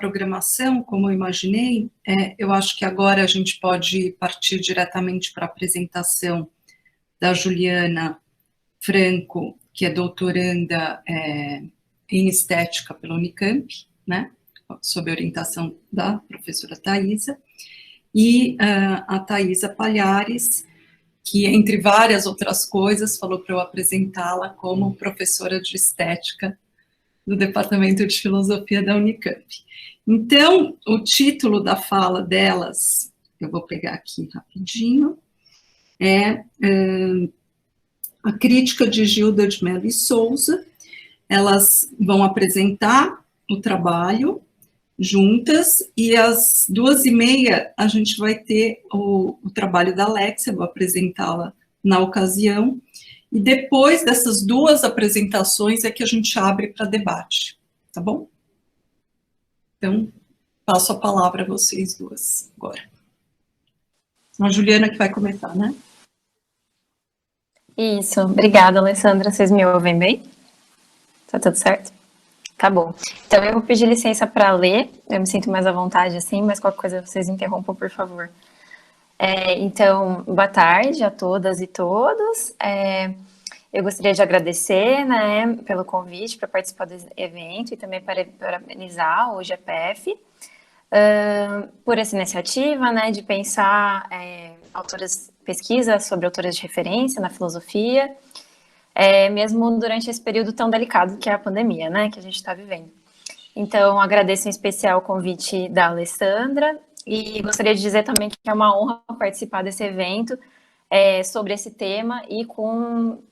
programação, como eu imaginei, eu acho que agora a gente pode partir diretamente para a apresentação da Juliana Franco, que é doutoranda em estética pela Unicamp, né, sob orientação da professora Thaisa, e a Thaisa Palhares, que, entre várias outras coisas, falou para eu apresentá-la como professora de estética do Departamento de Filosofia da Unicamp. Então, o título da fala delas, eu vou pegar aqui rapidinho, é a crítica de Gilda de Mello e Souza. Elas vão apresentar o trabalho juntas, e às 2h30 a gente vai ter o trabalho da Alexia, vou apresentá-la na ocasião, e depois dessas duas apresentações é que a gente abre para debate, tá bom? Então, passo a palavra a vocês duas agora. A Juliana que vai começar, né? Isso, obrigada, Alessandra. Vocês me ouvem bem? Tá tudo certo? Tá bom. Então, eu vou pedir licença para ler, eu me sinto mais à vontade assim, mas qualquer coisa vocês interrompam, por favor. Então, boa tarde a todas e todos. Eu gostaria de agradecer, né, pelo convite para participar desse evento e também para parabenizar o GPF por essa iniciativa, né, de pensar pesquisas sobre autoras de referência na filosofia, mesmo durante esse período tão delicado que é a pandemia, né, que a gente está vivendo. Então, agradeço em especial o convite da Alessandra e gostaria de dizer também que é uma honra participar desse evento sobre esse tema e com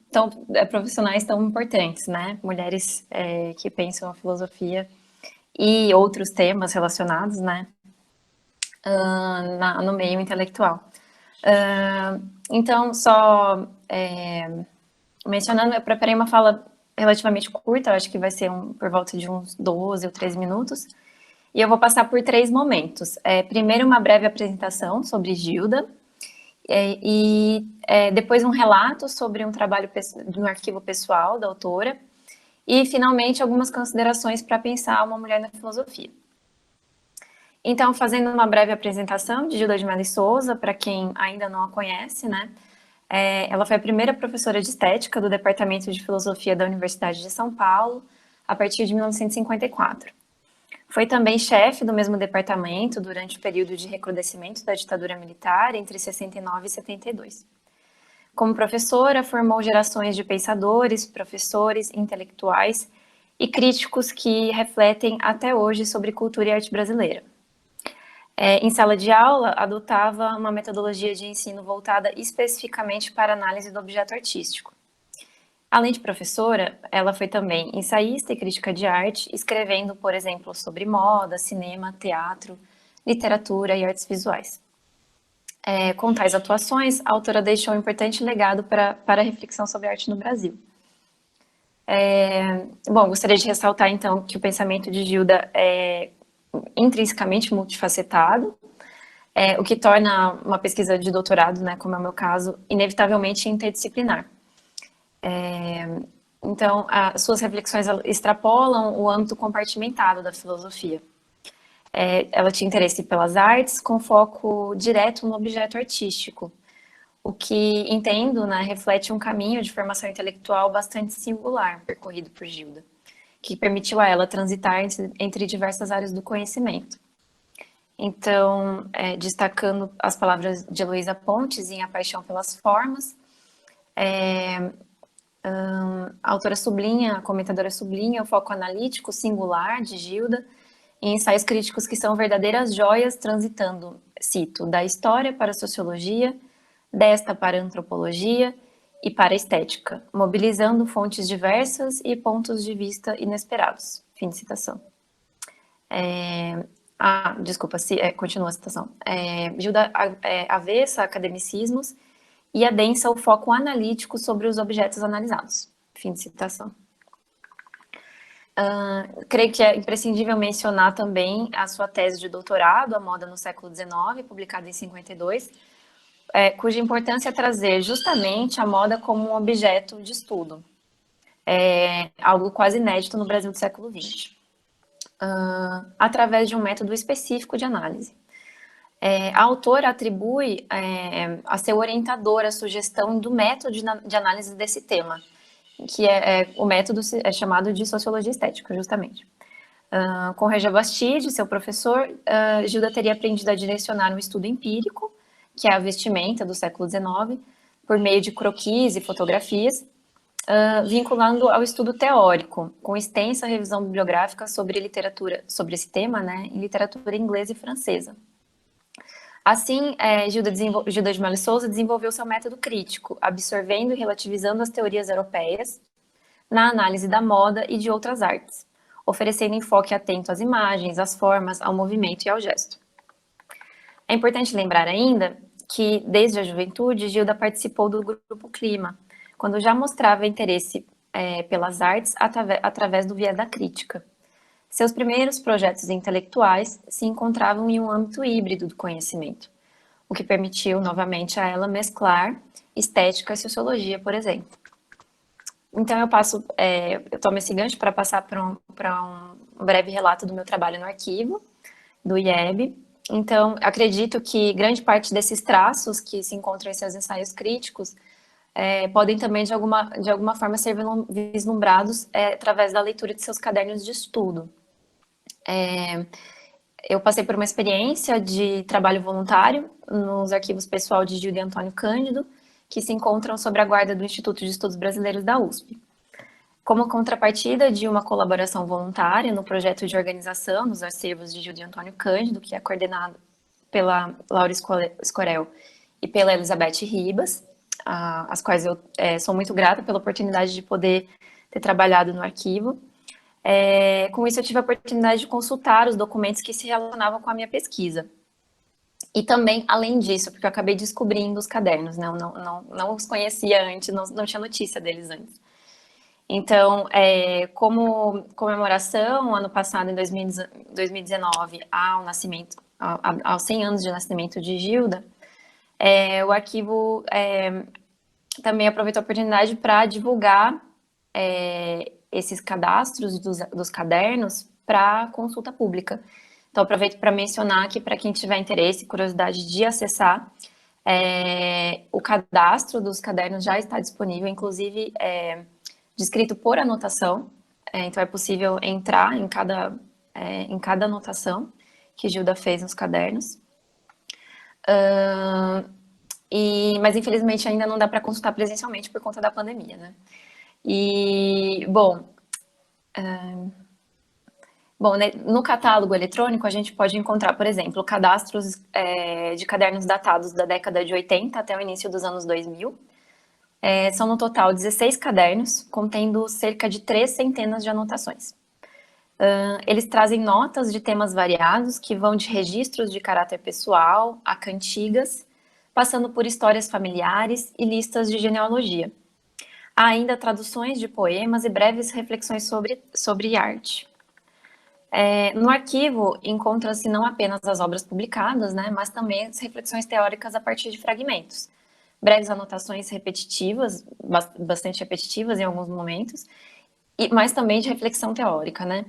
profissionais tão importantes, né, mulheres que pensam a filosofia e outros temas relacionados, né, no meio intelectual. Então, só mencionando, eu preparei uma fala relativamente curta, eu acho que vai ser por volta de uns 12 ou 13 minutos, e eu vou passar por 3 momentos. Primeiro, uma breve apresentação sobre Gilda, e depois um relato sobre um trabalho no arquivo pessoal da autora, e, finalmente, algumas considerações para pensar uma mulher na filosofia. Então, fazendo uma breve apresentação de Gilda de Mello e Souza, para quem ainda não a conhece, né? Ela foi a primeira professora de estética do Departamento de Filosofia da Universidade de São Paulo, a partir de 1954. Foi também chefe do mesmo departamento durante o período de recrudescimento da ditadura militar, entre 69 e 72. Como professora, formou gerações de pensadores, professores, intelectuais e críticos que refletem até hoje sobre cultura e arte brasileira. Em sala de aula, adotava uma metodologia de ensino voltada especificamente para a análise do objeto artístico. Além de professora, ela foi também ensaísta e crítica de arte, escrevendo, por exemplo, sobre moda, cinema, teatro, literatura e artes visuais. Com tais atuações, a autora deixou um importante legado para a reflexão sobre arte no Brasil. Bom, gostaria de ressaltar, então, que o pensamento de Gilda é intrinsecamente multifacetado, o que torna uma pesquisa de doutorado, né, como é o meu caso, inevitavelmente interdisciplinar. Então, as suas reflexões extrapolam o âmbito compartimentado da filosofia. Ela tinha interesse pelas artes com foco direto no objeto artístico, o que, entendo, né, reflete um caminho de formação intelectual bastante singular percorrido por Gilda, que permitiu a ela transitar entre diversas áreas do conhecimento. Então, destacando as palavras de Heloísa Pontes em A Paixão pelas Formas, a autora sublinha, a comentadora sublinha o foco analítico singular de Gilda em ensaios críticos que são verdadeiras joias transitando, cito, da história para a sociologia, desta para a antropologia e para a estética, mobilizando fontes diversas e pontos de vista inesperados. Fim de citação. Continua a citação. Gilda avessa a academicismos e adensa o foco analítico sobre os objetos analisados. Fim de citação. Creio que é imprescindível mencionar também a sua tese de doutorado, A Moda no Século XIX, publicada em 52, cuja importância é trazer justamente a moda como um objeto de estudo, algo quase inédito no Brasil do século XX. através de um método específico de análise. A autora atribui a seu orientador a sugestão do método de análise desse tema, que o método é chamado de sociologia estética, justamente. Com Regina Bastide, seu professor, Gilda teria aprendido a direcionar um estudo empírico, que é a vestimenta do século XIX, por meio de croquis e fotografias, vinculando ao estudo teórico, com extensa revisão bibliográfica sobre literatura, sobre esse tema, né, em literatura inglesa e francesa. Assim, Gilda de Melo Souza desenvolveu seu método crítico, absorvendo e relativizando as teorias europeias na análise da moda e de outras artes, oferecendo enfoque atento às imagens, às formas, ao movimento e ao gesto. É importante lembrar ainda que, desde a juventude, Gilda participou do Grupo Clima, quando já mostrava interesse pelas artes através do viés da crítica. Seus primeiros projetos intelectuais se encontravam em um âmbito híbrido do conhecimento, o que permitiu novamente a ela mesclar estética e sociologia, por exemplo. Então eu tomo esse gancho para passar para um breve relato do meu trabalho no arquivo, do IEB. Então, acredito que grande parte desses traços que se encontram em seus ensaios críticos podem também, de alguma forma, ser vislumbrados através da leitura de seus cadernos de estudo. Eu passei por uma experiência de trabalho voluntário nos arquivos pessoal de Gilda e Antônio Cândido, que se encontram sob a guarda do Instituto de Estudos Brasileiros da USP. Como contrapartida de uma colaboração voluntária no projeto de organização dos acervos de Gilda e Antônio Cândido, que é coordenado pela Laura Escorel e pela Elizabeth Ribas, às quais eu sou muito grata pela oportunidade de poder ter trabalhado no arquivo. Com isso, eu tive a oportunidade de consultar os documentos que se relacionavam com a minha pesquisa. E também, além disso, porque eu acabei descobrindo os cadernos, né? Eu não os conhecia antes, não tinha notícia deles antes. Então, como comemoração, ano passado, em 2019, aos 100 anos de nascimento de Gilda, o arquivo também aproveitou a oportunidade para divulgar esses cadastros dos cadernos para consulta pública. Então, aproveito para mencionar aqui, para quem tiver interesse e curiosidade de acessar, o cadastro dos cadernos já está disponível, inclusive descrito por anotação. Então, é possível entrar em cada anotação que Gilda fez nos cadernos. Mas, infelizmente, ainda não dá para consultar presencialmente por conta da pandemia, né? E, bom, né, no catálogo eletrônico a gente pode encontrar, por exemplo, cadastros de cadernos datados da década de 80 até o início dos anos 2000. São no total 16 cadernos, contendo cerca de 3 centenas de anotações. Eles trazem notas de temas variados, que vão de registros de caráter pessoal a cantigas, passando por histórias familiares e listas de genealogia. Há ainda traduções de poemas e breves reflexões sobre arte. No arquivo encontram-se não apenas as obras publicadas, né, mas também as reflexões teóricas a partir de fragmentos. Breves anotações repetitivas, bastante repetitivas em alguns momentos, mas também de reflexão teórica, né?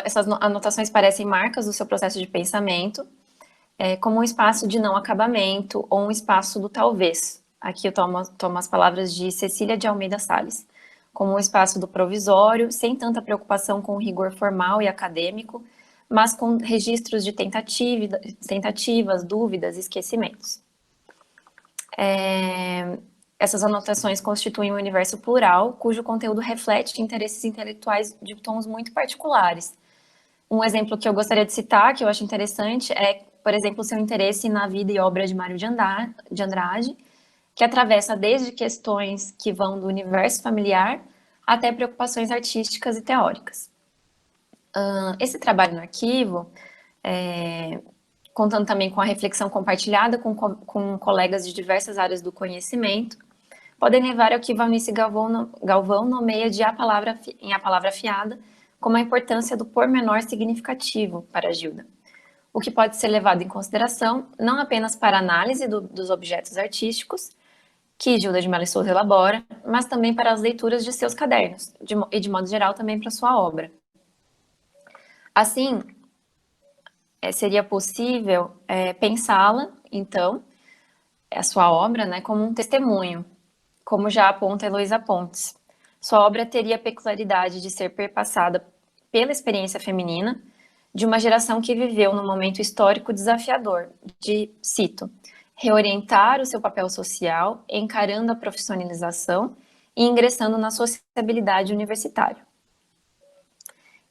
Essas anotações parecem marcas do seu processo de pensamento, como um espaço de não acabamento ou um espaço do talvez. Aqui eu tomo as palavras de Cecília de Almeida Salles, como um espaço do provisório, sem tanta preocupação com o rigor formal e acadêmico, mas com registros de tentativas, dúvidas e esquecimentos. Essas anotações constituem um universo plural, cujo conteúdo reflete interesses intelectuais de tons muito particulares. Um exemplo que eu gostaria de citar, que eu acho interessante, é, por exemplo, o seu interesse na vida e obra de Mário de Andrade, que atravessa desde questões que vão do universo familiar até preocupações artísticas e teóricas. Esse trabalho no arquivo, contando também com a reflexão compartilhada com colegas de diversas áreas do conhecimento, podem levar ao que Valnice Galvão nomeia de A Palavra Afiada, como a importância do pormenor significativo para Gilda, o que pode ser levado em consideração não apenas para a análise dos objetos artísticos, que Gilda de Mello e Souza elabora, mas também para as leituras de seus cadernos, e de modo geral também para sua obra. Assim, seria possível pensá-la, então, a sua obra, né, como um testemunho, como já aponta Heloísa Pontes. Sua obra teria a peculiaridade de ser perpassada pela experiência feminina de uma geração que viveu num momento histórico desafiador de, cito, reorientar o seu papel social, encarando a profissionalização e ingressando na sociabilidade universitária.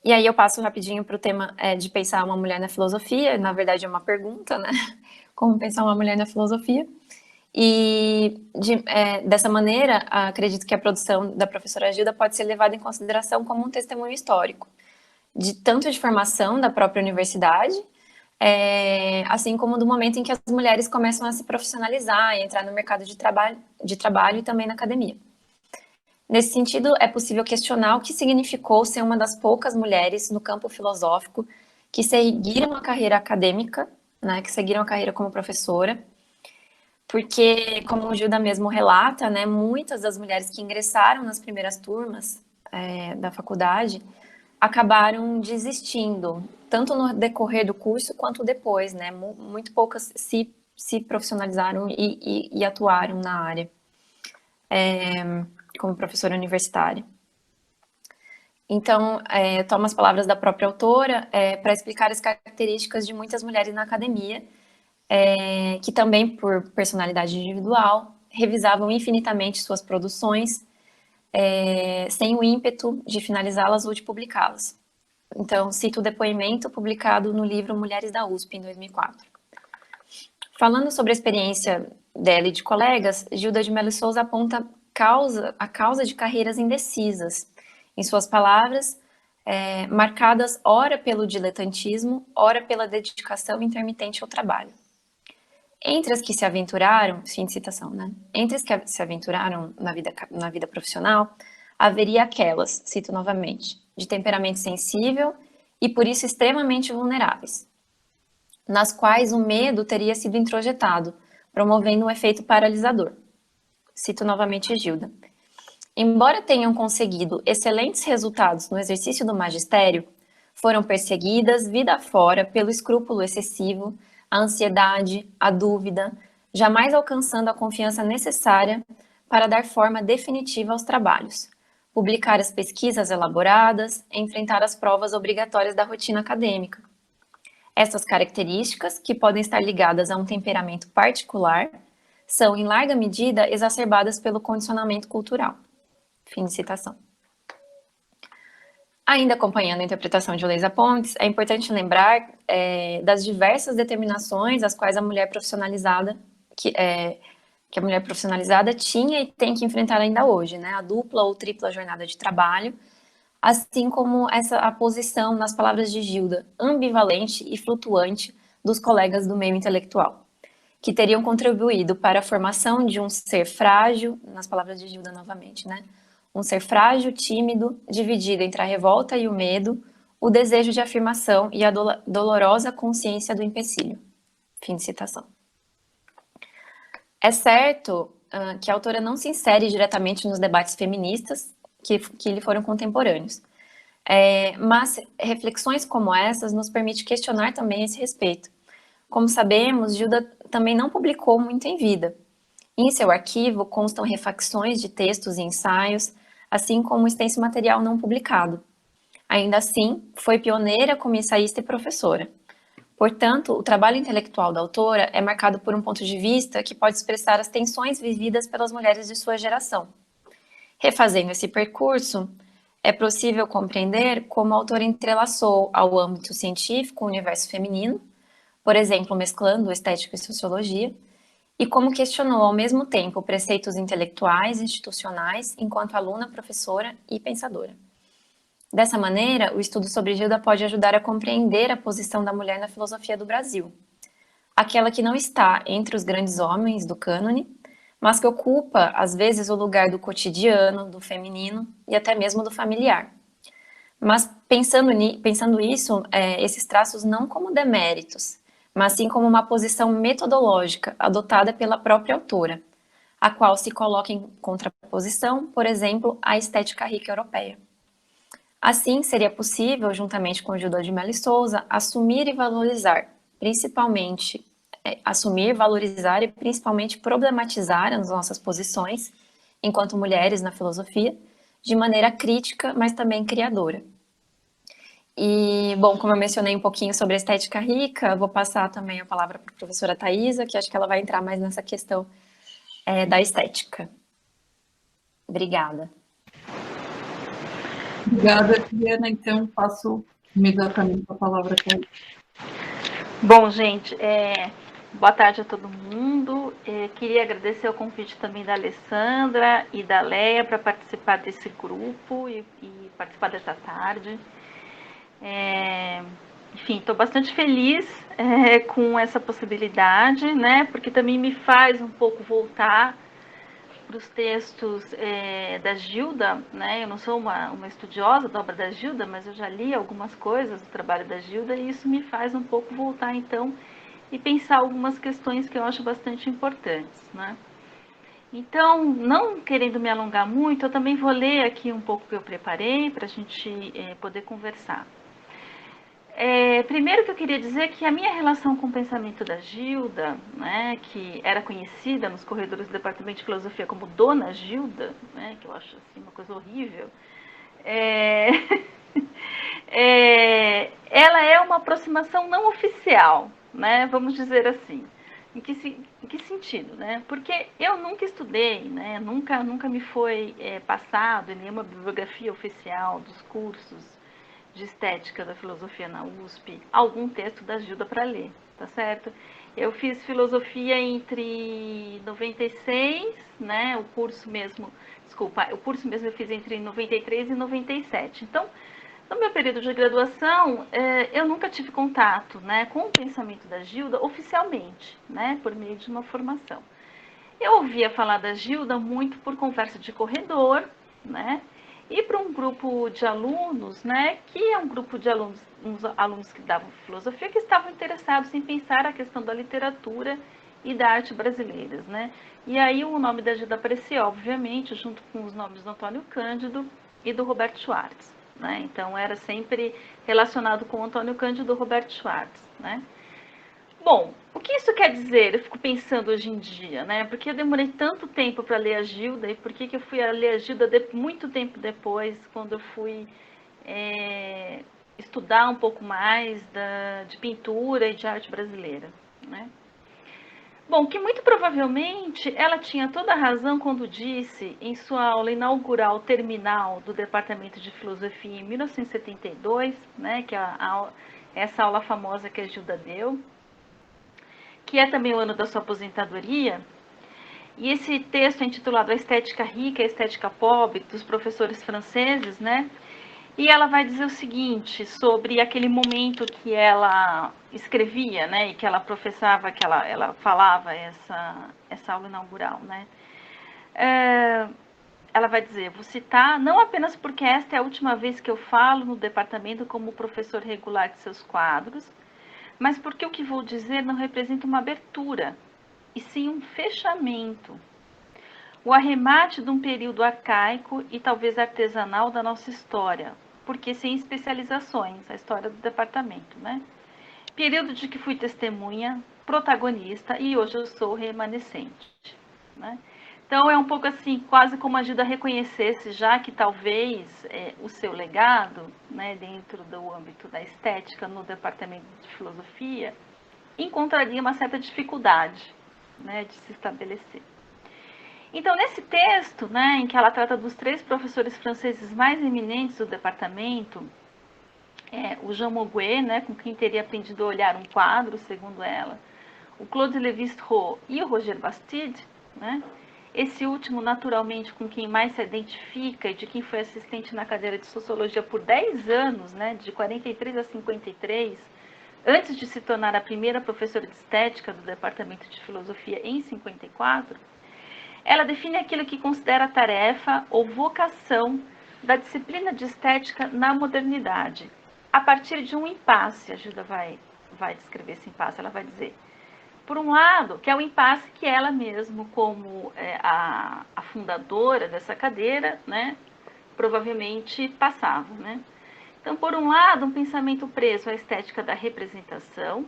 E aí eu passo rapidinho para o tema de pensar uma mulher na filosofia, na verdade é uma pergunta, né? Como pensar uma mulher na filosofia. E dessa maneira, acredito que a produção da professora Gilda pode ser levada em consideração como um testemunho histórico, tanto de formação da própria universidade, assim como do momento em que as mulheres começam a se profissionalizar e entrar no mercado de trabalho e também na academia. Nesse sentido, é possível questionar o que significou ser uma das poucas mulheres no campo filosófico que seguiram a carreira acadêmica, né, que seguiram a carreira como professora, porque, como o Gilda mesmo relata, né, muitas das mulheres que ingressaram nas primeiras turmas da faculdade acabaram desistindo, tanto no decorrer do curso quanto depois, né, muito poucas se profissionalizaram e atuaram na área. Como professora universitária. Então, eu tomo as palavras da própria autora para explicar as características de muitas mulheres na academia, que também, por personalidade individual, revisavam infinitamente suas produções, sem o ímpeto de finalizá-las ou de publicá-las. Então, cito o depoimento publicado no livro Mulheres da USP, em 2004. Falando sobre a experiência dela e de colegas, Gilda de Mello e Souza aponta a causa de carreiras indecisas, em suas palavras, marcadas ora pelo diletantismo, ora pela dedicação intermitente ao trabalho. Entre as que se aventuraram, fim de citação, né? Entre as que se aventuraram na vida profissional, haveria aquelas, cito novamente, de temperamento sensível e por isso extremamente vulneráveis, nas quais o medo teria sido introjetado, promovendo um efeito paralisador. Cito novamente Gilda. Embora tenham conseguido excelentes resultados no exercício do magistério, foram perseguidas vida fora pelo escrúpulo excessivo, a ansiedade, a dúvida, jamais alcançando a confiança necessária para dar forma definitiva aos trabalhos, publicar as pesquisas elaboradas, enfrentar as provas obrigatórias da rotina acadêmica. Essas características, que podem estar ligadas a um temperamento particular, são, em larga medida, exacerbadas pelo condicionamento cultural. Fim de citação. Ainda acompanhando a interpretação de Heloísa Pontes, é importante lembrar das diversas determinações às quais a mulher profissionalizada, que a mulher profissionalizada tinha e tem que enfrentar ainda hoje, né? A dupla ou tripla jornada de trabalho, assim como a posição, nas palavras de Gilda, ambivalente e flutuante dos colegas do meio intelectual, que teriam contribuído para a formação de um ser frágil, nas palavras de Gilda novamente, né? Um ser frágil, tímido, dividido entre a revolta e o medo, o desejo de afirmação e a dolorosa consciência do empecilho. Fim de citação. É certo que a autora não se insere diretamente nos debates feministas que lhe foram contemporâneos, mas reflexões como essas nos permitem questionar também esse respeito. Como sabemos, Gilda também não publicou muito em vida. Em seu arquivo constam refacções de textos e ensaios, assim como extenso material não publicado. Ainda assim, foi pioneira como ensaísta e professora. Portanto, o trabalho intelectual da autora é marcado por um ponto de vista que pode expressar as tensões vividas pelas mulheres de sua geração. Refazendo esse percurso, é possível compreender como a autora entrelaçou ao âmbito científico o universo feminino, por exemplo, mesclando estética e sociologia, e como questionou ao mesmo tempo preceitos intelectuais e institucionais enquanto aluna, professora e pensadora. Dessa maneira, o estudo sobre Gilda pode ajudar a compreender a posição da mulher na filosofia do Brasil, aquela que não está entre os grandes homens do cânone, mas que ocupa, às vezes, o lugar do cotidiano, do feminino e até mesmo do familiar. Mas pensando isso, esses traços não como deméritos, mas sim como uma posição metodológica adotada pela própria autora, a qual se coloca em contraposição, por exemplo, à estética rica europeia. Assim, seria possível, juntamente com Gilda de Mello e Souza, assumir, valorizar e principalmente problematizar as nossas posições enquanto mulheres na filosofia, de maneira crítica, mas também criadora. E, bom, como eu mencionei um pouquinho sobre a estética rica, vou passar também a palavra para a professora Thaisa, que acho que ela vai entrar mais nessa questão da estética. Obrigada. Obrigada, Juliana. Então, passo imediatamente a palavra para ela. Bom, gente, boa tarde a todo mundo. Queria agradecer o convite também da Alessandra e da Leia para participar desse grupo e participar dessa tarde. Enfim, estou bastante feliz com essa possibilidade, né? Porque também me faz um pouco voltar para os textos da Gilda, né? Eu não sou uma estudiosa da obra da Gilda, mas eu já li algumas coisas do trabalho da Gilda e isso me faz um pouco voltar, então, e pensar algumas questões que eu acho bastante importantes, né? Então, não querendo me alongar muito, eu também vou ler aqui um pouco que eu preparei para a gente poder conversar. Primeiro que eu queria dizer que a minha relação com o pensamento da Gilda, né, que era conhecida nos corredores do Departamento de Filosofia como Dona Gilda, né, que eu acho assim, uma coisa horrível, ela é uma aproximação não oficial, né, vamos dizer assim. Em que sentido? Né? Porque eu nunca estudei, né, nunca me foi passado em nenhuma bibliografia oficial dos cursos de estética da filosofia na USP, algum texto da Gilda para ler, tá certo? Eu fiz filosofia entre 96, né, o curso mesmo eu fiz entre 93 e 97. Então, no meu período de graduação, eu nunca tive contato, né, com o pensamento da Gilda oficialmente, né, por meio de uma formação. Eu ouvia falar da Gilda muito por conversa de corredor, né, e para um grupo de alunos, né, que é um grupo de alunos, uns alunos que davam filosofia, que estavam interessados em pensar a questão da literatura e da arte brasileiras, né. E aí o nome da Gilda aparecia, obviamente, junto com os nomes do Antônio Cândido e do Roberto Schwartz, né. Então era sempre relacionado com o Antônio Cândido e do Roberto Schwartz, né. Bom, o que isso quer dizer? Eu fico pensando hoje em dia, né? Porque eu demorei tanto tempo para ler a Gilda e por que eu fui a ler a Gilda muito tempo depois, quando eu fui estudar um pouco mais de pintura e de arte brasileira, né? Bom, que muito provavelmente ela tinha toda a razão quando disse em sua aula inaugural terminal do Departamento de Filosofia em 1972, né? Que é essa aula famosa que a Gilda deu, que é também o ano da sua aposentadoria, e esse texto é intitulado A Estética Rica e a Estética Pobre, dos professores franceses, né? E ela vai dizer o seguinte sobre aquele momento que ela escrevia, né? E que ela professava, que ela falava essa aula inaugural, né? Ela vai dizer, vou citar, não apenas porque esta é a última vez que eu falo no departamento como professor regular de seus quadros, mas porque o que vou dizer não representa uma abertura, e sim um fechamento. O arremate de um período arcaico e talvez artesanal da nossa história, porque sem especializações, a história do departamento, né? Período de que fui testemunha, protagonista e hoje eu sou remanescente, né? Então é um pouco assim, quase como a Gilda reconhecesse já que talvez o seu legado, né, dentro do âmbito da estética no departamento de filosofia, encontraria uma certa dificuldade, né, de se estabelecer. Então, nesse texto, né, em que ela trata dos 3 professores franceses mais eminentes do departamento, o Jean Mauguet, né, com quem teria aprendido a olhar um quadro, segundo ela, o Claude Lévi-Strauss e o Roger Bastide, né, esse último, naturalmente, com quem mais se identifica e de quem foi assistente na cadeira de Sociologia por 10 anos, né, de 43 a 53, antes de se tornar a primeira professora de Estética do Departamento de Filosofia em 54, ela define aquilo que considera a tarefa ou vocação da disciplina de Estética na modernidade, a partir de um impasse. A Gilda vai descrever esse impasse, ela vai dizer: Por um lado, que é o impasse que ela mesma, como a fundadora dessa cadeira, né, provavelmente passava, né? Então, por um lado, um pensamento preso à estética da representação,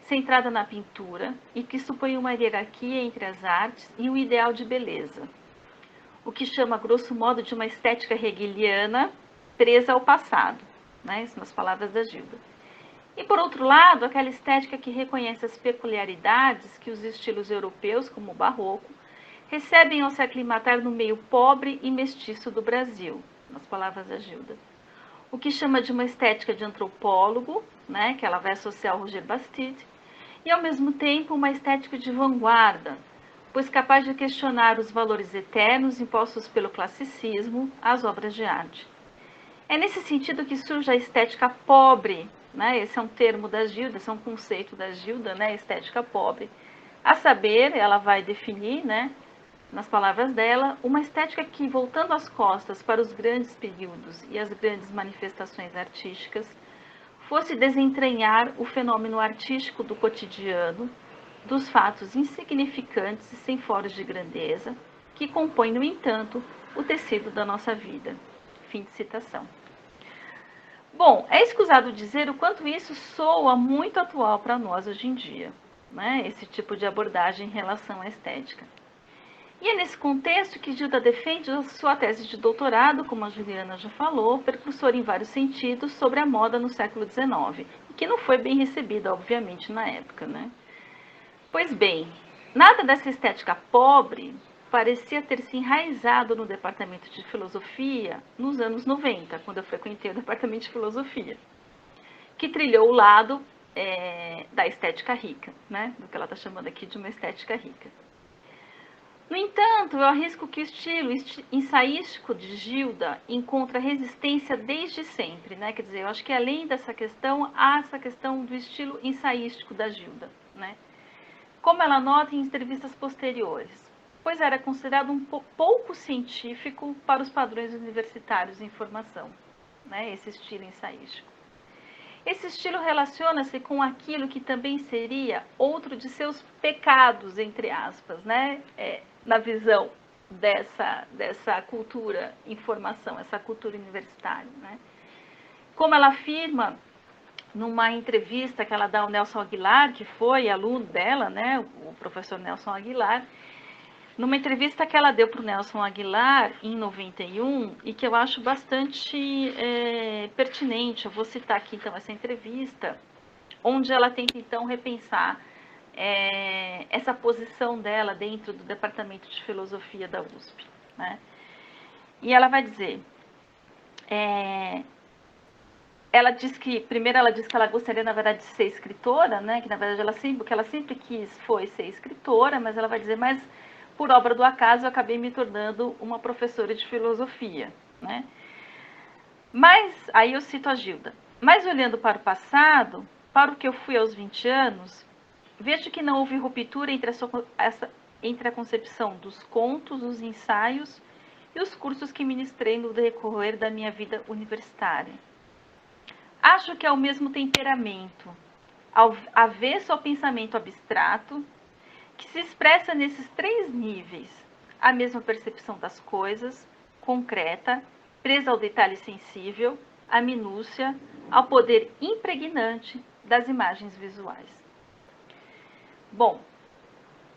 centrada na pintura e que supõe uma hierarquia entre as artes e o ideal de beleza, o que chama, grosso modo, de uma estética hegeliana presa ao passado, né? São as palavras da Gilda. E, por outro lado, aquela estética que reconhece as peculiaridades que os estilos europeus, como o barroco, recebem ao se aclimatar no meio pobre e mestiço do Brasil, nas palavras da Gilda. O que chama de uma estética de antropólogo, né, que ela vai associar ao Roger Bastide, e, ao mesmo tempo, uma estética de vanguarda, pois capaz de questionar os valores eternos impostos pelo classicismo às obras de arte. É nesse sentido que surge a estética pobre, né? Esse é um termo da Gilda, esse é um conceito da Gilda, né? Estética pobre. A saber, ela vai definir, né, nas palavras dela, uma estética que, voltando as costas para os grandes períodos e as grandes manifestações artísticas, fosse desentranhar o fenômeno artístico do cotidiano, dos fatos insignificantes e sem foros de grandeza, que compõem, no entanto, o tecido da nossa vida. Fim de citação. Bom, é escusado dizer o quanto isso soa muito atual para nós hoje em dia, né? Esse tipo de abordagem em relação à estética. E é nesse contexto que Gilda defende a sua tese de doutorado, como a Juliana já falou, percursora em vários sentidos sobre a moda no século XIX, e que não foi bem recebida, obviamente, na época, né? Pois bem, nada dessa estética pobre parecia ter se enraizado no departamento de filosofia nos anos 90, quando eu frequentei o departamento de filosofia, que trilhou o lado da estética rica, né? Do que ela está chamando aqui de uma estética rica. No entanto, eu arrisco que o estilo ensaístico de Gilda encontra resistência desde sempre, né? Quer dizer, eu acho que além dessa questão, há essa questão do estilo ensaístico da Gilda, né? Como ela nota em entrevistas posteriores, pois era considerado um pouco científico para os padrões universitários em formação, né? Esse estilo ensaístico. Esse estilo relaciona-se com aquilo que também seria outro de seus pecados, entre aspas, né? Na visão dessa cultura em formação, essa cultura universitária, né? Como ela afirma numa entrevista que ela dá ao Nelson Aguilar, que foi aluno dela, né? O professor Nelson Aguilar, numa entrevista que ela deu para o Nelson Aguilar em 91 e que eu acho bastante pertinente. Eu vou citar aqui então essa entrevista, onde ela tenta então repensar essa posição dela dentro do departamento de filosofia da USP, né? E ela vai dizer, ela diz que, primeiro ela diz que ela gostaria na verdade de ser escritora, né? Que na verdade o que ela sempre quis foi ser escritora, mas ela vai dizer, mas por obra do acaso, eu acabei me tornando uma professora de filosofia, né? Mas, aí eu cito a Gilda, mas olhando para o passado, para o que eu fui aos 20 anos, vejo que não houve ruptura entre a concepção dos contos, os ensaios e os cursos que ministrei no decorrer da minha vida universitária. Acho que é o mesmo temperamento, avesso ao pensamento abstrato, que se expressa nesses três níveis: a mesma percepção das coisas, concreta, presa ao detalhe sensível, à minúcia, ao poder impregnante das imagens visuais. Bom,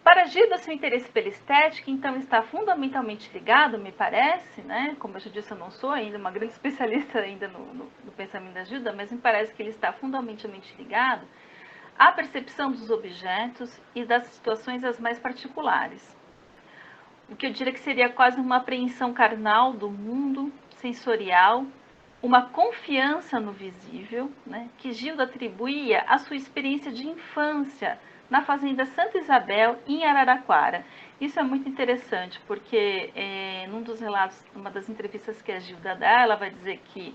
para Gilda, seu interesse pela estética, então, está fundamentalmente ligado, me parece, né? Como eu já disse, eu não sou ainda uma grande especialista ainda no pensamento da Gilda, mas me parece que ele está fundamentalmente ligado à percepção dos objetos e das situações as mais particulares. O que eu diria que seria quase uma apreensão carnal do mundo, sensorial, uma confiança no visível, né, que Gilda atribuía à sua experiência de infância na fazenda Santa Isabel, em Araraquara. Isso é muito interessante, porque num dos relatos, numa das entrevistas que a Gilda dá, ela vai dizer que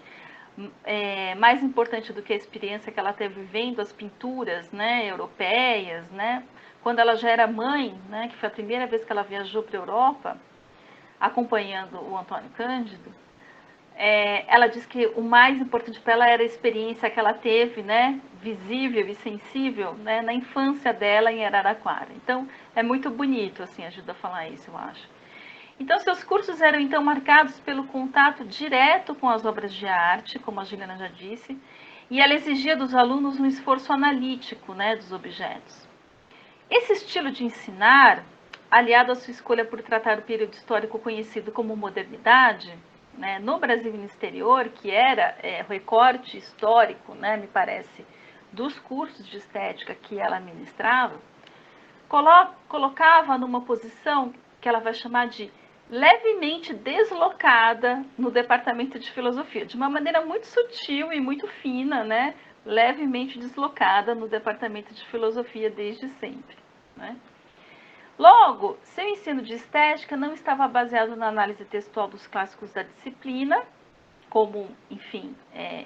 mais importante do que a experiência que ela teve vendo as pinturas, né, europeias, né, quando ela já era mãe, né, que foi a primeira vez que ela viajou para a Europa, acompanhando o Antônio Cândido, ela diz que o mais importante para ela era a experiência que ela teve, né, visível e sensível, né, na infância dela em Araraquara. Então, é muito bonito, assim, ajuda a falar isso, eu acho. Então, seus cursos eram, então, marcados pelo contato direto com as obras de arte, como a Juliana já disse, e ela exigia dos alunos um esforço analítico, né, dos objetos. Esse estilo de ensinar, aliado à sua escolha por tratar o período histórico conhecido como modernidade, né, no Brasil e no exterior, que era o recorte histórico, né, me parece, dos cursos de estética que ela ministrava, colocava numa posição que ela vai chamar de levemente deslocada no departamento de filosofia, de uma maneira muito sutil e muito fina, né, levemente deslocada no departamento de filosofia desde sempre, né? Logo, seu ensino de estética não estava baseado na análise textual dos clássicos da disciplina, como, enfim,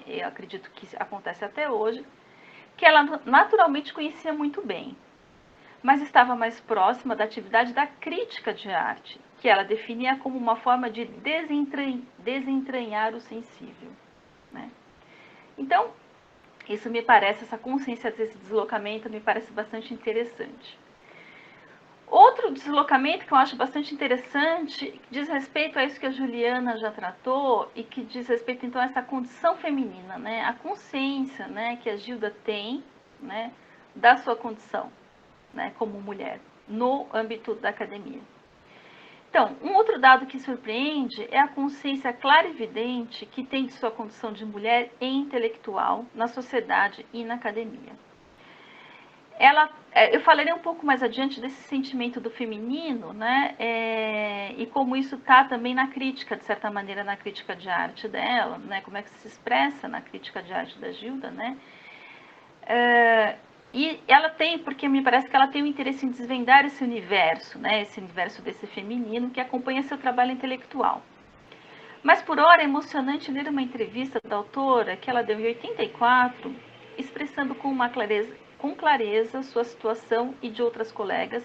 eu acredito que acontece até hoje, que ela naturalmente conhecia muito bem, mas estava mais próxima da atividade da crítica de arte, que ela definia como uma forma de desentranhar o sensível, né? Então, isso me parece, essa consciência desse deslocamento me parece bastante interessante. Outro deslocamento que eu acho bastante interessante diz respeito a isso que a Juliana já tratou e que diz respeito, então, a essa condição feminina, né? A consciência, né, que a Gilda tem, né, da sua condição, né, como mulher, no âmbito da academia. Então, um outro dado que surpreende é a consciência clara e evidente que tem de sua condição de mulher e intelectual na sociedade e na academia. Eu falarei um pouco mais adiante desse sentimento do feminino, né, e como isso está também na crítica, de certa maneira, na crítica de arte dela, né, como é que se expressa na crítica de arte da Gilda, né. E ela tem, porque me parece que ela tem um interesse em desvendar esse universo, né, esse universo desse feminino que acompanha seu trabalho intelectual. Mas por hora é emocionante ler uma entrevista da autora que ela deu em 84, expressando com clareza sua situação e de outras colegas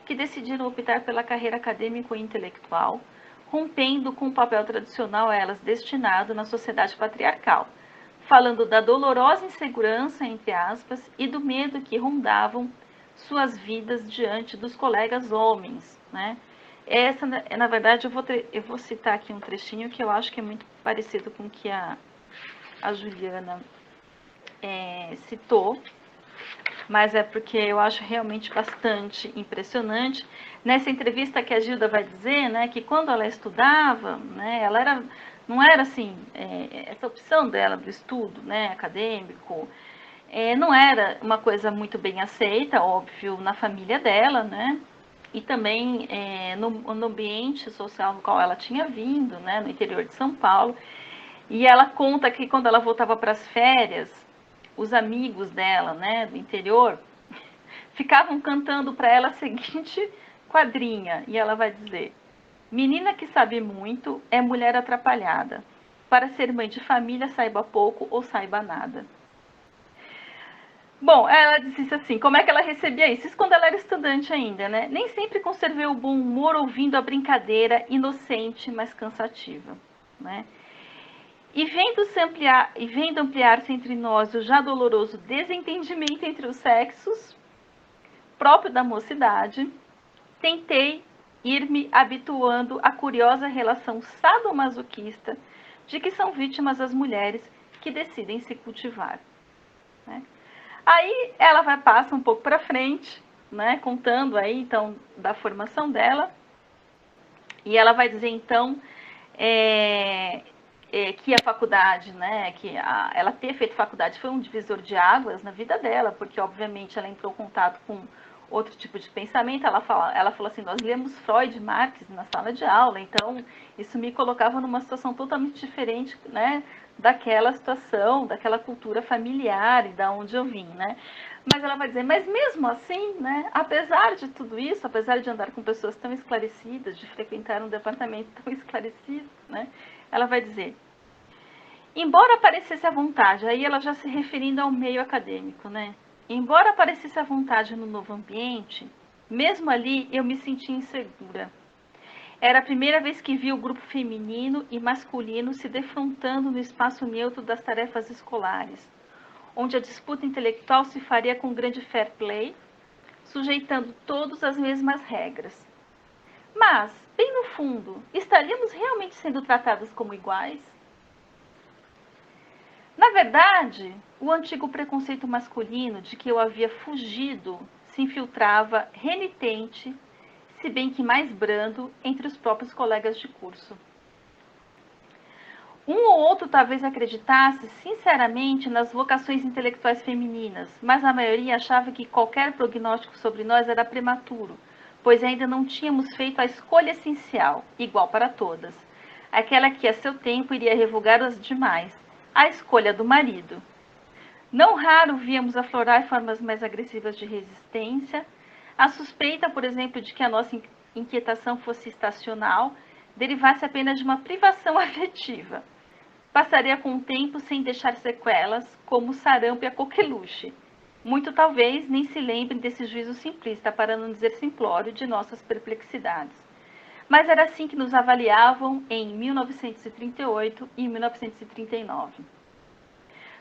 que decidiram optar pela carreira acadêmica e intelectual, rompendo com o papel tradicional a elas destinado na sociedade patriarcal, falando da dolorosa insegurança, entre aspas, e do medo que rondavam suas vidas diante dos colegas homens, né? Essa, na verdade, eu vou citar aqui um trechinho que eu acho que é muito parecido com o que a Juliana citou, mas é porque eu acho realmente bastante impressionante. Nessa entrevista que a Gilda vai dizer, né, que quando ela estudava, né, ela não era assim, essa opção dela do estudo, né, acadêmico, não era uma coisa muito bem aceita, óbvio, na família dela, né, e também no ambiente social no qual ela tinha vindo, né, no interior de São Paulo. E ela conta que quando ela voltava para as férias, os amigos dela, né, do interior, ficavam cantando para ela a seguinte quadrinha, e ela vai dizer: menina que sabe muito é mulher atrapalhada. Para ser mãe de família, saiba pouco ou saiba nada. Bom, ela disse assim, como é que ela recebia isso? Isso quando ela era estudante ainda, né? Nem sempre conservei o bom humor ouvindo a brincadeira inocente, mas cansativa, né? E vendo ampliar-se entre nós o já doloroso desentendimento entre os sexos, próprio da mocidade, tentei ir-me habituando à curiosa relação sadomasoquista de que são vítimas as mulheres que decidem se cultivar, né? Aí ela passa um pouco para frente, né, contando aí então da formação dela, e ela vai dizer então que a faculdade, né, ela ter feito faculdade foi um divisor de águas na vida dela, porque obviamente ela entrou em contato com outro tipo de pensamento. Ela falou assim, nós lemos Freud e Marx na sala de aula, então isso me colocava numa situação totalmente diferente, né, daquela situação, daquela cultura familiar e da onde eu vim, né. Mas ela vai dizer, mas mesmo assim, né, apesar de tudo isso, apesar de andar com pessoas tão esclarecidas, de frequentar um departamento tão esclarecido, né, ela vai dizer, embora parecesse à vontade, aí ela já se referindo ao meio acadêmico, né, embora parecesse à vontade no novo ambiente, mesmo ali eu me sentia insegura. Era a primeira vez que via o grupo feminino e masculino se defrontando no espaço neutro das tarefas escolares, onde a disputa intelectual se faria com grande fair play, sujeitando todos às mesmas regras. Mas, bem no fundo, estaríamos realmente sendo tratadas como iguais? Na verdade, o antigo preconceito masculino de que eu havia fugido se infiltrava renitente, se bem que mais brando, entre os próprios colegas de curso. Um ou outro talvez acreditasse sinceramente nas vocações intelectuais femininas, mas a maioria achava que qualquer prognóstico sobre nós era prematuro, pois ainda não tínhamos feito a escolha essencial, igual para todas, aquela que a seu tempo iria revogar as demais, a escolha do marido. Não raro víamos aflorar formas mais agressivas de resistência, a suspeita, por exemplo, de que a nossa inquietação fosse estacional, derivasse apenas de uma privação afetiva. Passaria com o tempo sem deixar sequelas, como o sarampo e a coqueluche. Muito talvez nem se lembrem desse juízo simplista, para não dizer simplório, de nossas perplexidades. Mas era assim que nos avaliavam em 1938 e 1939.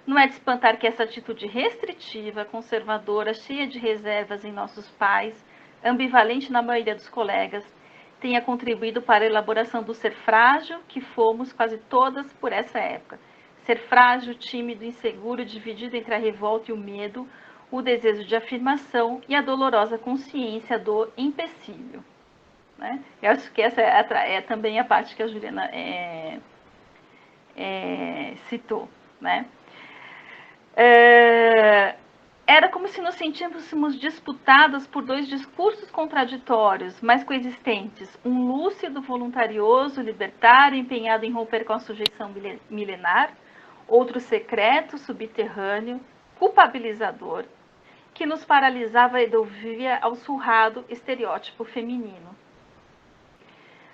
Não é de espantar que essa atitude restritiva, conservadora, cheia de reservas em nossos pais, ambivalente na maioria dos colegas, tenha contribuído para a elaboração do ser frágil que fomos quase todas por essa época. Ser frágil, tímido, inseguro, dividido entre a revolta e o medo, o desejo de afirmação e a dolorosa consciência do empecilho. Né? Eu acho que essa é também a parte que a Juliana citou, né? Era como se nos sentíssemos disputadas por dois discursos contraditórios, mas coexistentes. Um lúcido, voluntarioso, libertário, empenhado em romper com a sujeição milenar. Outro secreto, subterrâneo, culpabilizador, que nos paralisava e ouvia ao surrado estereótipo feminino.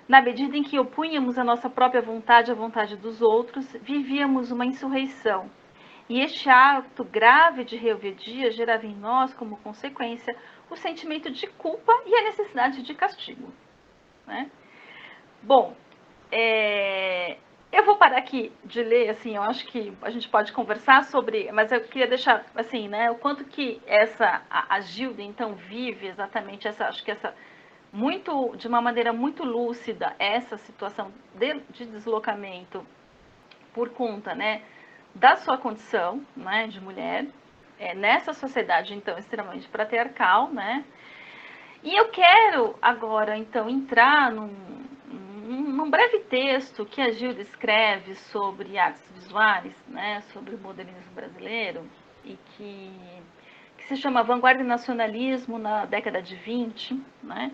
Na medida em que opunhamos a nossa própria vontade à vontade dos outros, vivíamos uma insurreição. E este ato grave de rebeldia gerava em nós, como consequência, o sentimento de culpa e a necessidade de castigo. Né? Bom, eu vou parar aqui de ler, assim, eu acho que a gente pode conversar sobre, mas eu queria deixar, assim, né, o quanto que a Gilda, então, vive exatamente acho que de uma maneira muito lúcida, essa situação de deslocamento por conta, né, da sua condição, né, de mulher, nessa sociedade, então, extremamente patriarcal, né, e eu quero agora, então, entrar num breve texto que a Gilda escreve sobre artes visuais, né, sobre o modernismo brasileiro, e que se chama Vanguarda e Nacionalismo na década de 20, né.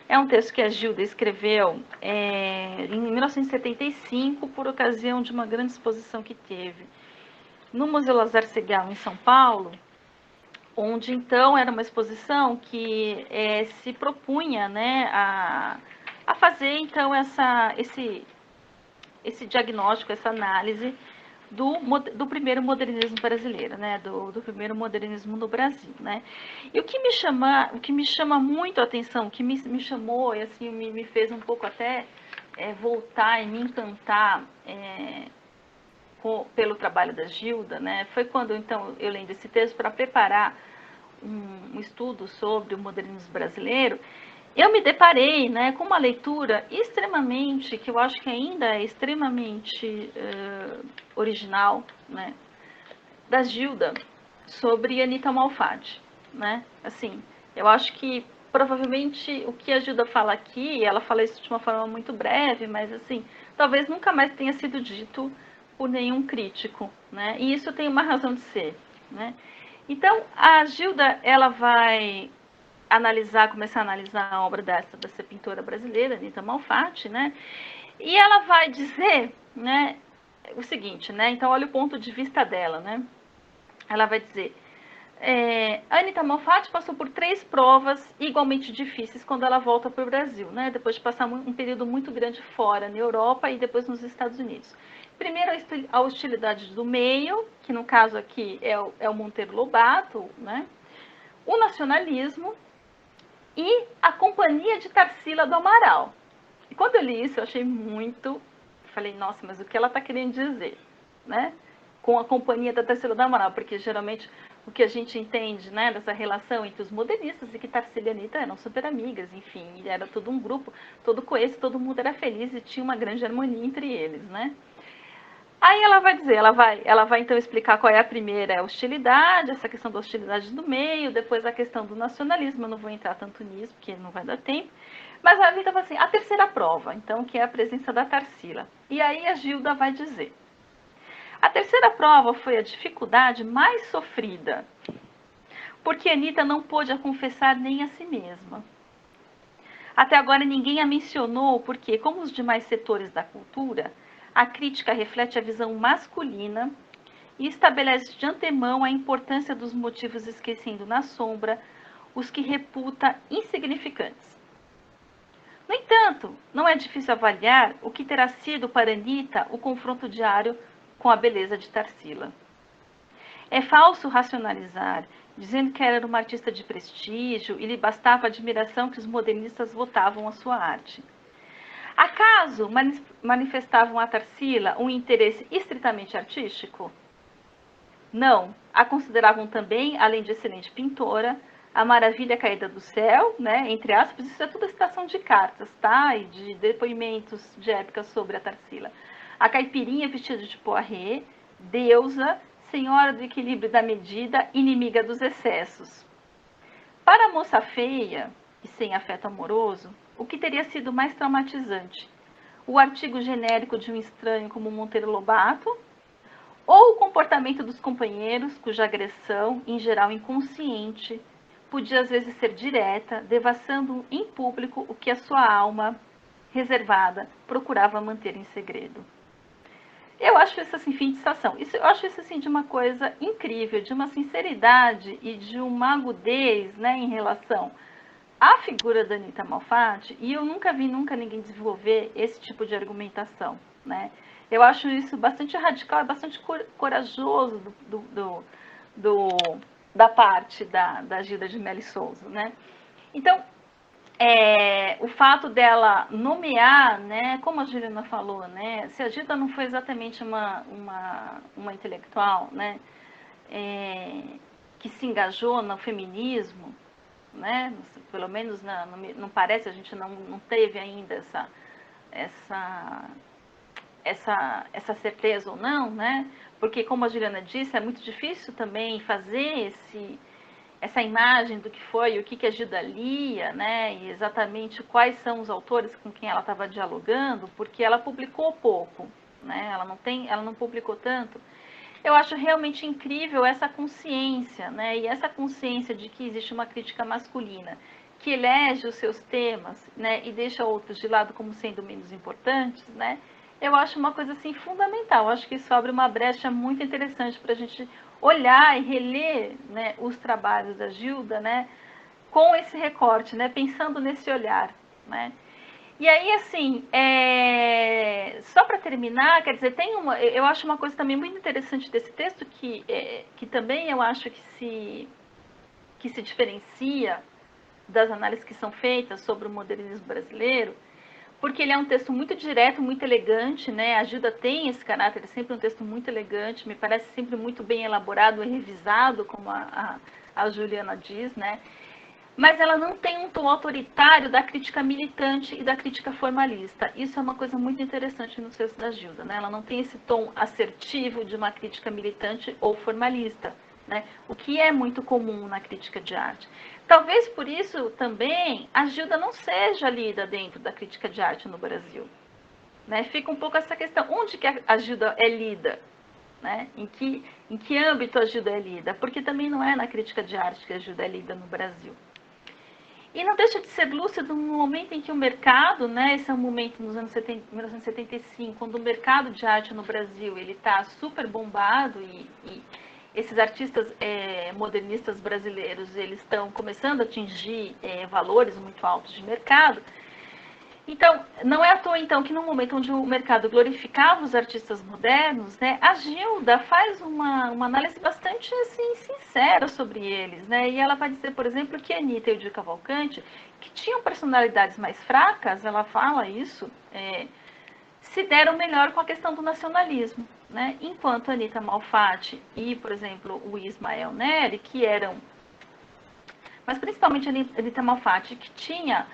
É um texto que a Gilda escreveu em 1975, por ocasião de uma grande exposição que teve no Museu Lazar Segal, em São Paulo, onde, então, era uma exposição que se propunha, né, a fazer, então, esse diagnóstico, essa análise do primeiro modernismo brasileiro, né, do primeiro modernismo no Brasil, né. E o que me chama muito a atenção, o que me chamou e assim me fez um pouco até voltar e me encantar pelo trabalho da Gilda, né, foi quando então eu lendo esse texto para preparar um estudo sobre o modernismo brasileiro. Eu me deparei, né, com uma leitura extremamente, que eu acho que ainda é extremamente original, né, da Gilda, sobre Anita Malfatti, né? Assim, eu acho que provavelmente o que a Gilda fala aqui, ela fala isso de uma forma muito breve, mas assim, talvez nunca mais tenha sido dito por nenhum crítico, né? E isso tem uma razão de ser, né? Então, a Gilda, ela vai começar a analisar a obra dessa pintora brasileira, Anita Malfatti, né? E ela vai dizer, né, o seguinte, né? Então, olha o ponto de vista dela, né? Ela vai dizer: a Anita Malfatti passou por 3 provas igualmente difíceis quando ela volta para o Brasil, né? Depois de passar um período muito grande fora, na Europa e depois nos Estados Unidos. Primeiro, a hostilidade do meio, que no caso aqui é o Monteiro Lobato, né? O nacionalismo e a companhia de Tarsila do Amaral. E quando eu li isso, eu achei muito... Falei, nossa, mas o que ela está querendo dizer, né? Com a companhia da Tarsila do Amaral, porque geralmente o que a gente entende, né, dessa relação entre os modernistas e que Tarsila e Anitta eram super amigas, enfim, e era todo um grupo, todo coeso, todo mundo era feliz e tinha uma grande harmonia entre eles, né? Aí ela vai dizer, ela vai então explicar qual é a primeira hostilidade, essa questão da hostilidade do meio, depois a questão do nacionalismo, eu não vou entrar tanto nisso, porque não vai dar tempo. Mas a Anitta fala assim, a terceira prova, então, que é a presença da Tarsila. E aí a Gilda vai dizer, a terceira prova foi a dificuldade mais sofrida, porque Anitta não pôde a confessar nem a si mesma. Até agora ninguém a mencionou porque, como os demais setores da cultura, a crítica reflete a visão masculina e estabelece de antemão a importância dos motivos, esquecendo na sombra os que reputa insignificantes. No entanto, não é difícil avaliar o que terá sido para Anitta o confronto diário com a beleza de Tarsila. É falso racionalizar, dizendo que ela era uma artista de prestígio e lhe bastava a admiração que os modernistas votavam à sua arte. Acaso manifestavam a Tarsila um interesse estritamente artístico? Não, a consideravam também, além de excelente pintora, a maravilha caída do céu, né, entre aspas, isso é tudo citação de cartas, tá, e de depoimentos de época sobre a Tarsila. A caipirinha vestida de poiré, deusa, senhora do equilíbrio e da medida, inimiga dos excessos. Para a moça feia e sem afeto amoroso, o que teria sido mais traumatizante? O artigo genérico de um estranho como Monteiro Lobato, ou o comportamento dos companheiros, cuja agressão, em geral inconsciente, podia às vezes ser direta, devassando em público o que a sua alma reservada procurava manter em segredo. Eu acho isso assim, fim de estação. Eu acho isso assim de uma coisa incrível, de uma sinceridade e de uma agudez, né, em relação à figura da Anitta Malfatti, e eu nunca vi ninguém desenvolver esse tipo de argumentação, né? Eu acho isso bastante radical e bastante corajoso da parte da Gilda de Mello Souza, né? Então, o fato dela nomear, né, como a Juliana falou, né, se a Gilda não foi exatamente uma intelectual, né, que se engajou no feminismo, né, pelo menos não parece, a gente não teve ainda essa certeza ou não, né, porque como a Juliana disse, é muito difícil também fazer essa imagem do que foi, o que a Gilda lia, né, e exatamente quais são os autores com quem ela estava dialogando, porque ela publicou pouco, né, ela não publicou tanto. Eu acho realmente incrível essa consciência, né, e essa consciência de que existe uma crítica masculina que elege os seus temas, né, e deixa outros de lado como sendo menos importantes, né, eu acho uma coisa assim fundamental. Eu acho que isso abre uma brecha muito interessante para a gente olhar e reler, né, os trabalhos da Gilda, né, com esse recorte, né, pensando nesse olhar, né. E aí, assim, só para terminar, quer dizer, eu acho uma coisa também muito interessante desse texto que também eu acho que se diferencia das análises que são feitas sobre o modernismo brasileiro, porque ele é um texto muito direto, muito elegante, né? A Gilda tem esse caráter, é sempre um texto muito elegante, me parece sempre muito bem elaborado e revisado, como a Juliana diz, né? Mas ela não tem um tom autoritário da crítica militante e da crítica formalista. Isso é uma coisa muito interessante no texto da Gilda, né? Ela não tem esse tom assertivo de uma crítica militante ou formalista, né? O que é muito comum na crítica de arte. Talvez por isso também a Gilda não seja lida dentro da crítica de arte no Brasil, né? Fica um pouco essa questão, onde que a Gilda é lida? Né? Em que âmbito a Gilda é lida? Porque também não é na crítica de arte que a Gilda é lida no Brasil. E não deixa de ser lúcido no momento em que o mercado, né, esse é um momento nos anos 1975, quando o mercado de arte no Brasil está super bombado e esses artistas modernistas brasileiros eles estão começando a atingir valores muito altos de mercado. Então, não é à toa, então, que no momento onde o mercado glorificava os artistas modernos, né, a Gilda faz uma análise bastante, assim, sincera sobre eles, né, e ela vai dizer, por exemplo, que a Anitta e o Di Cavalcante, que tinham personalidades mais fracas, ela fala isso, se deram melhor com a questão do nacionalismo, né, enquanto a Anitta Malfatti e, por exemplo, o Ismael Neri, que eram, mas principalmente a Anitta Malfatti, que tinha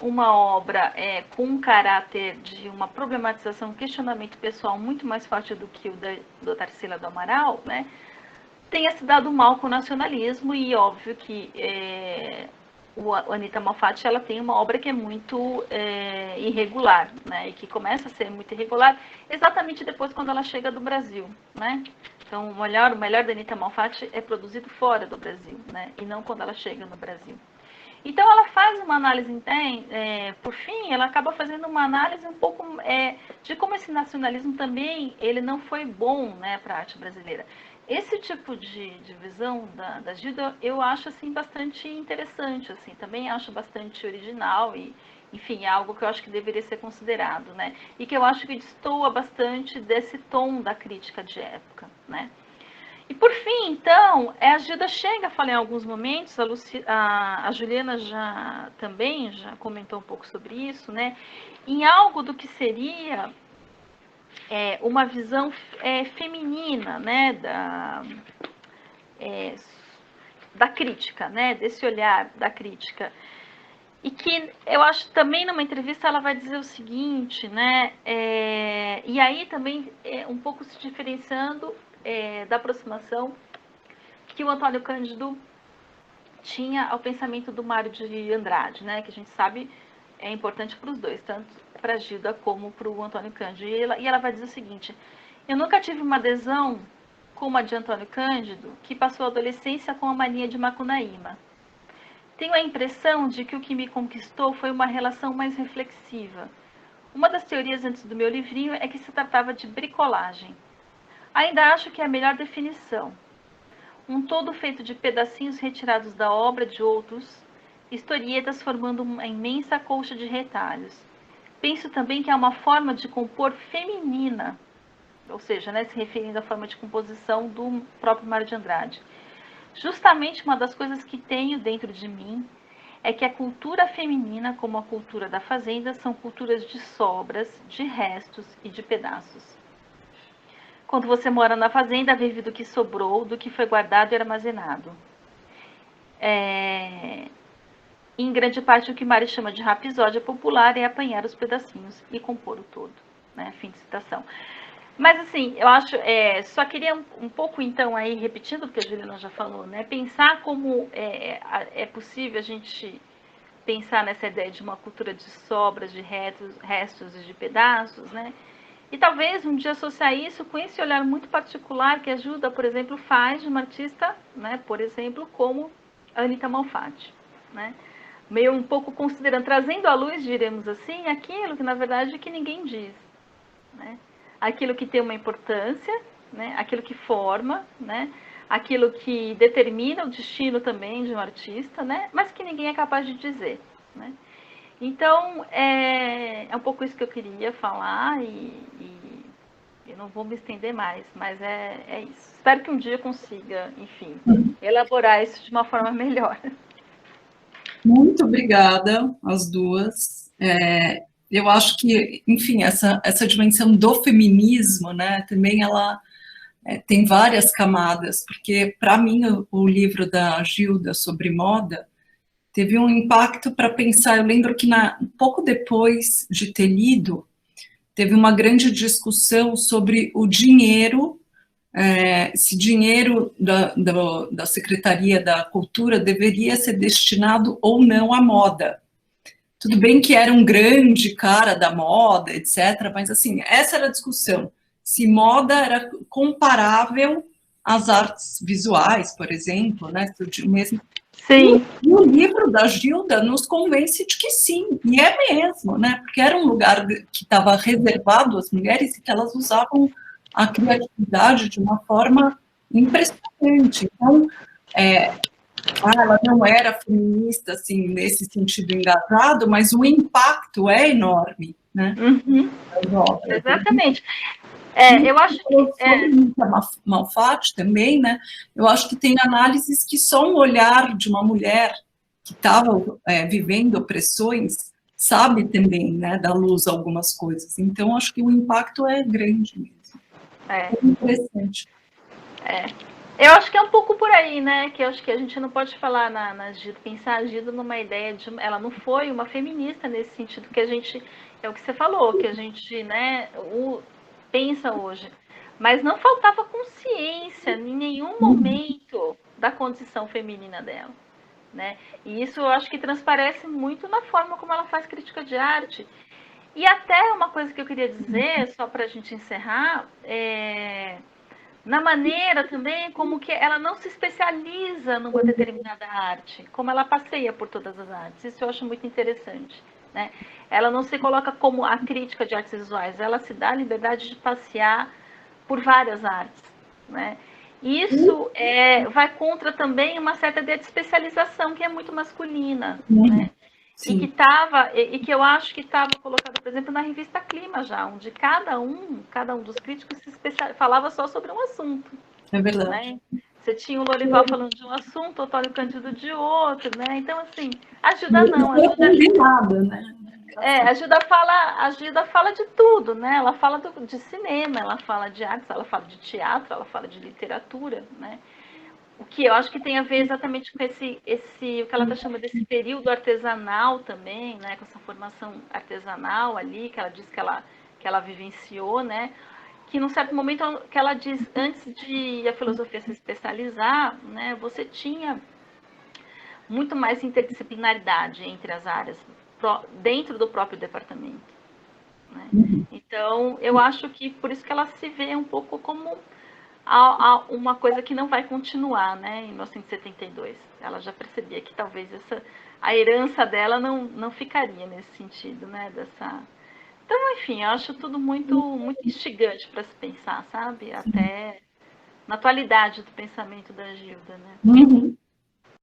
uma obra com um caráter de uma problematização, um questionamento pessoal muito mais forte do que o da Tarsila do Amaral, né, tenha se dado mal com o nacionalismo, e óbvio que a Anitta Malfatti, ela tem uma obra que é muito irregular, né, e que começa a ser muito irregular exatamente depois quando ela chega do Brasil, né. Então, o melhor da Anitta Malfatti é produzido fora do Brasil, né, e não quando ela chega no Brasil. Então, ela faz uma análise, por fim, ela acaba fazendo uma análise um pouco de como esse nacionalismo também, ele não foi bom, né, para a arte brasileira. Esse tipo de visão da Gilda, eu acho, assim, bastante interessante, assim, também acho bastante original e, enfim, é algo que eu acho que deveria ser considerado, né, e que eu acho que destoa bastante desse tom da crítica de época, né. E por fim, então, a Gilda chega a falar em alguns momentos, a Juliana também já comentou um pouco sobre isso, né? Em algo do que seria uma visão feminina, né? Da crítica, né? Desse olhar da crítica. E que eu acho também numa entrevista ela vai dizer o seguinte, né? E aí também um pouco se diferenciando da aproximação que o Antônio Cândido tinha ao pensamento do Mário de Andrade, né, que a gente sabe é importante para os dois, tanto para a Gilda como para o Antônio Cândido. E ela vai dizer o seguinte: eu nunca tive uma adesão como a de Antônio Cândido, que passou a adolescência com a mania de Macunaíma. Tenho a impressão de que o que me conquistou foi uma relação mais reflexiva. Uma das teorias antes do meu livrinho é que se tratava de bricolagem. Ainda acho que é a melhor definição. Um todo feito de pedacinhos retirados da obra de outros, historietas formando uma imensa colcha de retalhos. Penso também que é uma forma de compor feminina, ou seja, né, se referindo à forma de composição do próprio Mário de Andrade. Justamente uma das coisas que tenho dentro de mim é que a cultura feminina, como a cultura da fazenda, são culturas de sobras, de restos e de pedaços. Quando você mora na fazenda, vive do que sobrou, do que foi guardado e armazenado. Em grande parte, o que Mari chama de rapisódia popular é apanhar os pedacinhos e compor o todo. Né? Fim de citação. Mas, assim, eu acho... só queria um pouco, então, aí, repetindo o que a Juliana já falou, né? Pensar como é possível a gente pensar nessa ideia de uma cultura de sobras, de restos e de pedaços, né? E talvez um dia associar isso com esse olhar muito particular que a Gilda, por exemplo, faz de uma artista, né, por exemplo, como a Anitta Malfatti, né? Meio um pouco considerando, trazendo à luz, diremos assim, aquilo que na verdade que ninguém diz, né? Aquilo que tem uma importância, né? Aquilo que forma, né? Aquilo que determina o destino também de um artista, né? Mas que ninguém é capaz de dizer, né? Então, é um pouco isso que eu queria falar e eu não vou me estender mais, mas é isso. Espero que um dia eu consiga, enfim, elaborar isso de uma forma melhor. Muito obrigada, as duas. Eu acho que, enfim, essa dimensão do feminismo, né, também ela tem várias camadas, porque, para mim, o livro da Gilda sobre moda teve um impacto para pensar. Eu lembro que pouco depois de ter lido, teve uma grande discussão sobre o dinheiro, se dinheiro da Secretaria da Cultura deveria ser destinado ou não à moda. Tudo bem que era um grande cara da moda, etc., mas, assim, essa era a discussão. Se moda era comparável às artes visuais, por exemplo, né? Mesmo. Sim. E o livro da Gilda nos convence de que sim, e é mesmo, né? Porque era um lugar que estava reservado às mulheres e que elas usavam a criatividade de uma forma impressionante. Então, ela não era feminista, assim, nesse sentido engajado, mas o impacto é enorme, né? Uhum. Exatamente. Eu acho que... Malfatti também, né? Eu acho que tem análises que só um olhar de uma mulher que estava vivendo opressões sabe também, né, dar luz a algumas coisas. Então, acho que o impacto é grande mesmo. É interessante. Eu acho que é um pouco por aí, né? Que eu acho que a gente não pode falar na Gida, pensar a Gida numa ideia de... Ela não foi uma feminista nesse sentido que a gente... É o que você falou, que a gente, né, pensa hoje. Mas não faltava consciência em nenhum momento da condição feminina dela, né? E isso eu acho que transparece muito na forma como ela faz crítica de arte. E até uma coisa que eu queria dizer, só para a gente encerrar, na maneira também como que ela não se especializa numa determinada arte, como ela passeia por todas as artes. Isso eu acho muito interessante, né? Ela não se coloca como a crítica de artes visuais, ela se dá a liberdade de passear por várias artes, né? Isso vai contra também uma certa ideia de especialização que é muito masculina, né? E que eu acho que estava colocado, por exemplo, na revista Clima já, onde cada um dos críticos falava só sobre um assunto. É verdade. Né? Você tinha o Lorival falando de um assunto, o Otávio Cândido de outro, né? Então, assim, a Gilda não. A Gilda fala de tudo, né? Ela fala de cinema, ela fala de artes, ela fala de teatro, ela fala de literatura, né? O que eu acho que tem a ver exatamente com o que ela está chamando desse período artesanal também, né? Com essa formação artesanal ali, que ela diz que ela vivenciou, né? Que num certo momento que ela diz, antes de a filosofia se especializar, né? Você tinha muito mais interdisciplinaridade entre as áreas dentro do próprio departamento. Né? Então, eu acho que por isso que ela se vê um pouco como uma coisa que não vai continuar, né, em 1972. Ela já percebia que talvez a herança dela não ficaria nesse sentido, né, dessa... Então, enfim, eu acho tudo muito, muito instigante para se pensar, sabe? Até na atualidade do pensamento da Gilda, né?